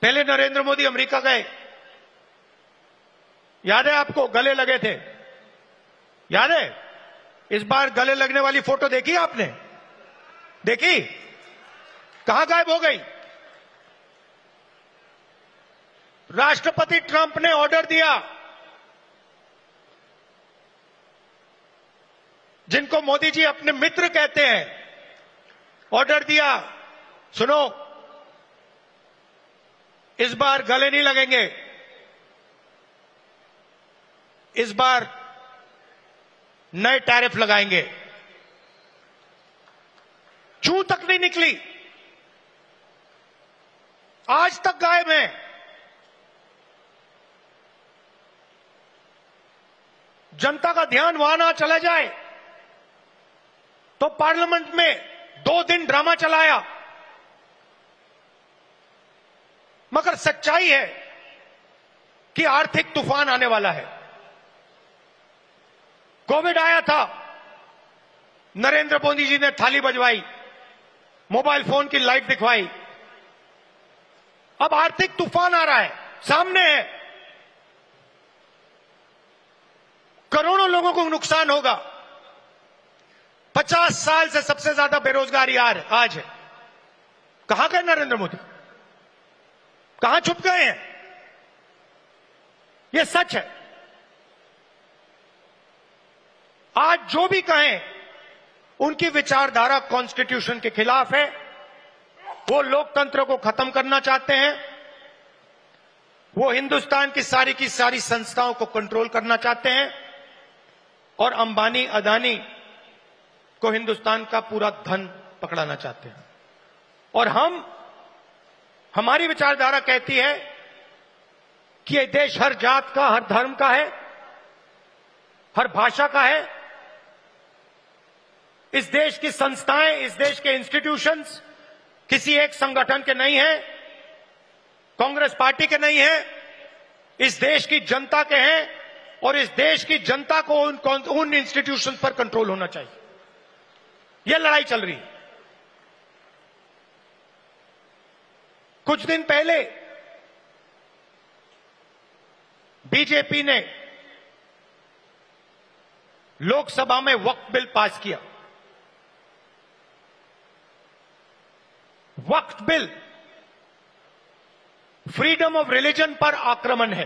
पहले नरेंद्र मोदी अमेरिका गए, याद है आपको, गले लगे थे, याद है? इस बार गले लगने वाली फोटो देखी आपने? देखी? कहां गायब हो गई? राष्ट्रपति ट्रंप ने ऑर्डर दिया, जिनको मोदी जी अपने मित्र कहते हैं, ऑर्डर दिया, सुनो, इस बार गले नहीं लगेंगे, इस बार नए टैरिफ लगाएंगे। चूं तक नहीं निकली, आज तक गायब है। जनता का ध्यान वहां ना चला जाए तो पार्लियामेंट में 2 दिन ड्रामा चलाया, मगर सच्चाई है कि आर्थिक तूफान आने वाला है। कोविड आया था, नरेंद्र मोदी जी ने थाली बजवाई, मोबाइल फोन की लाइट दिखवाई। अब आर्थिक तूफान आ रहा है, सामने है, करोड़ों लोगों को नुकसान होगा। 50 साल से सबसे ज्यादा बेरोजगारी आज है। कहां गए नरेंद्र मोदी? कहां छुप गए हैं? यह सच है। आज जो भी कहें, उनकी विचारधारा कॉन्स्टिट्यूशन के खिलाफ है। वो लोकतंत्र को खत्म करना चाहते हैं, वो हिंदुस्तान की सारी संस्थाओं को कंट्रोल करना चाहते हैं और अंबानी अदानी को हिंदुस्तान का पूरा धन पकड़ाना चाहते हैं। और हमारी विचारधारा कहती है कि यह देश हर जात का, हर धर्म का है, हर भाषा का है। इस देश की संस्थाएं, इस देश के इंस्टीट्यूशंस किसी एक संगठन के नहीं है, कांग्रेस पार्टी के नहीं है, इस देश की जनता के हैं और इस देश की जनता को उन इंस्टीट्यूशन पर कंट्रोल होना चाहिए। यह लड़ाई चल रही है। कुछ दिन पहले बीजेपी ने लोकसभा में वक्फ बिल पास किया। वक्फ बिल फ्रीडम ऑफ रिलीजन पर आक्रमण है,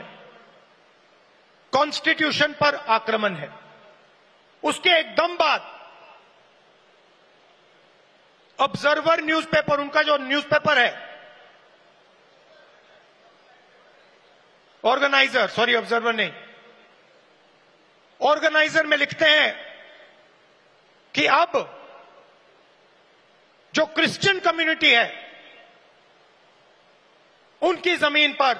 कॉन्स्टिट्यूशन पर आक्रमण है। उसके एकदम बाद ऑब्जर्वर न्यूज़पेपर, उनका जो न्यूज़पेपर है, ऑर्गेनाइजर, सॉरी ऑब्जर्वर नहीं, ऑर्गेनाइजर में लिखते हैं कि अब जो क्रिश्चियन कम्युनिटी है, उनकी जमीन पर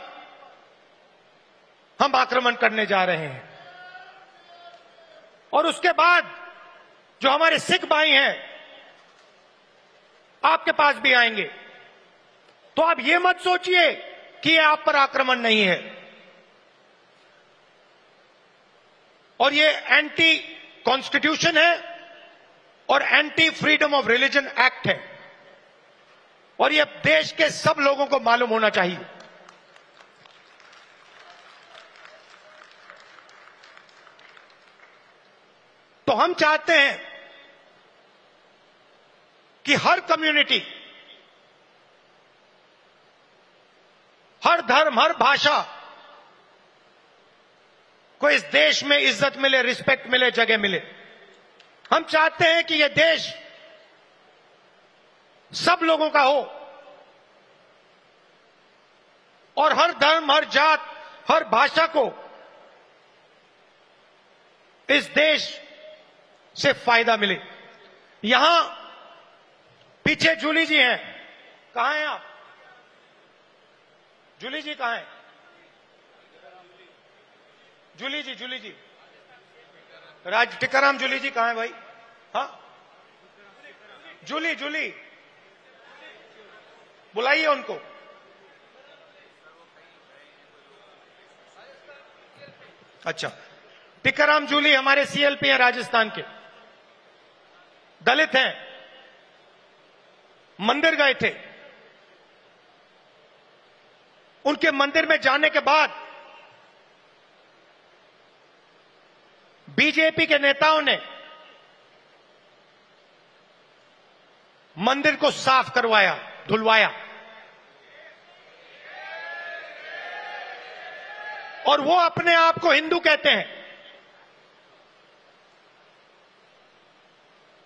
हम आक्रमण करने जा रहे हैं। और उसके बाद जो हमारे सिख भाई हैं, आपके पास भी आएंगे। तो आप ये मत सोचिए कि ये आप पर आक्रमण नहीं है। और ये एंटी कॉन्स्टिट्यूशन है और anti freedom of religion act है। और ये देश के सब लोगों को मालूम होना चाहिए। तो हम चाहते हैं कि हर कम्युनिटी, हर धर्म, हर भाषा को इस देश में इज्जत मिले, रिस्पेक्ट मिले, जगह मिले। हम चाहते हैं कि यह देश सब लोगों का हो और हर धर्म, हर जात, हर भाषा को इस देश से फायदा मिले। यहां पीछे जूली जी हैं, कहां हैं आप? जूली जी कहां हैं? जूली जी टिकाराम जूली जी कहां है भाई? हाँ, जूली बुलाइए उनको। अच्छा, टिकाराम जूली हमारे सीएलपी हैं, राजस्थान के, दलित हैं, मंदिर गए थे। उनके मंदिर में जाने के बाद बीजेपी के नेताओं ने मंदिर को साफ करवाया, धुलवाया, और वो अपने आप को हिंदू कहते हैं।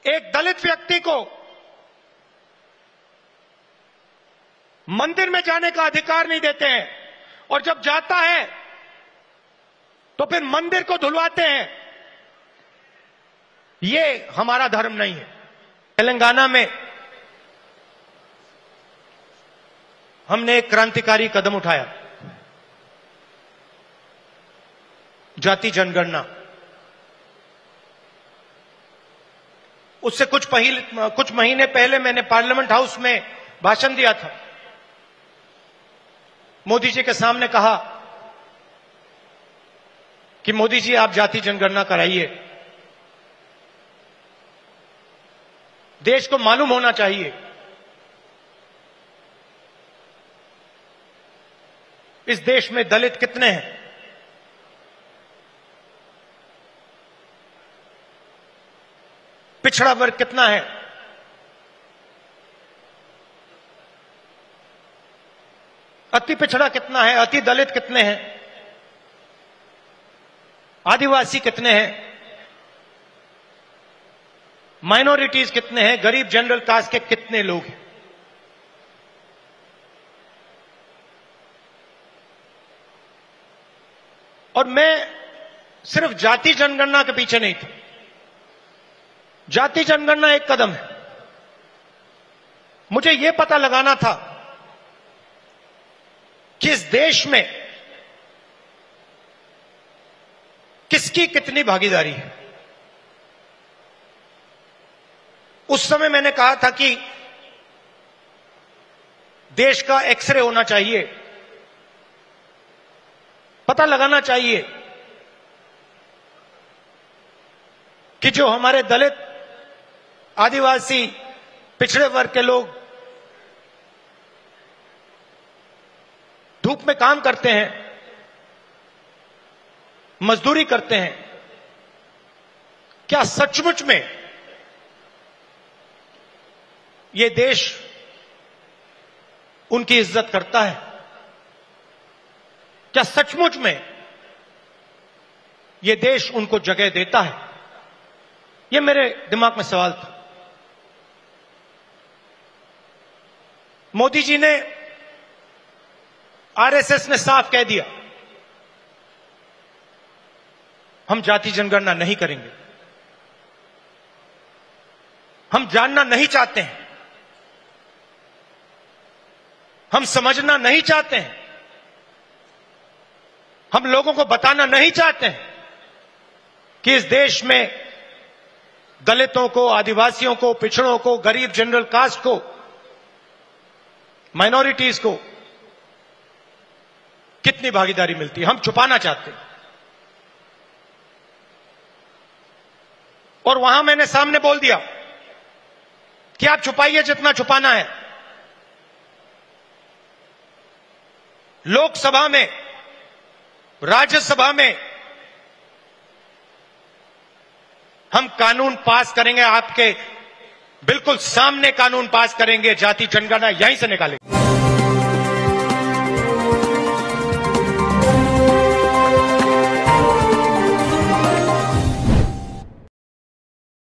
एक दलित व्यक्ति को मंदिर में जाने का अधिकार नहीं देते हैं, और जब जाता है तो फिर मंदिर को धुलवाते हैं। ये हमारा धर्म नहीं है। तेलंगाना में हमने एक क्रांतिकारी कदम उठाया, जाति जनगणना। उससे कुछ महीने पहले मैंने पार्लियामेंट हाउस में भाषण दिया था। मोदी जी के सामने कहा कि मोदी जी आप जाति जनगणना कराइए, देश को मालूम होना चाहिए इस देश में दलित कितने हैं, पिछड़ा वर्ग कितना है, अति पिछड़ा कितना है, अति दलित कितने हैं, आदिवासी कितने हैं, माइनॉरिटीज कितने हैं, गरीब जनरल कास्ट के कितने लोग हैं। और मैं सिर्फ जाति जनगणना के पीछे नहीं था। जाति जनगणना एक कदम है। मुझे यह पता लगाना था कि इस देश में किसकी कितनी भागीदारी है। उस समय मैंने कहा था कि देश का एक्सरे होना चाहिए, पता लगाना चाहिए कि जो हमारे दलित, आदिवासी, पिछड़े वर्ग के लोग धूप में काम करते हैं, मजदूरी करते हैं, क्या सचमुच में ये देश उनकी इज्जत करता है? क्या सचमुच में ये देश उनको जगह देता है? ये मेरे दिमाग में सवाल था। मोदी जी ने, आरएसएस ने साफ कह दिया हम जाति जनगणना नहीं करेंगे, हम जानना नहीं चाहते हैं, हम समझना नहीं चाहते हैं, हम लोगों को बताना नहीं चाहते हैं कि इस देश में दलितों को, आदिवासियों को, पिछड़ों को, गरीब जनरल कास्ट को, माइनॉरिटीज को कितनी भागीदारी मिलती है। हम छुपाना चाहते हैं। और वहां मैंने सामने बोल दिया कि आप छुपाइए जितना छुपाना है। लोकसभा में, राज्यसभा में हम कानून पास करेंगे, आपके बिल्कुल सामने कानून पास करेंगे, जाति जनगणना यहीं से निकालेंगे।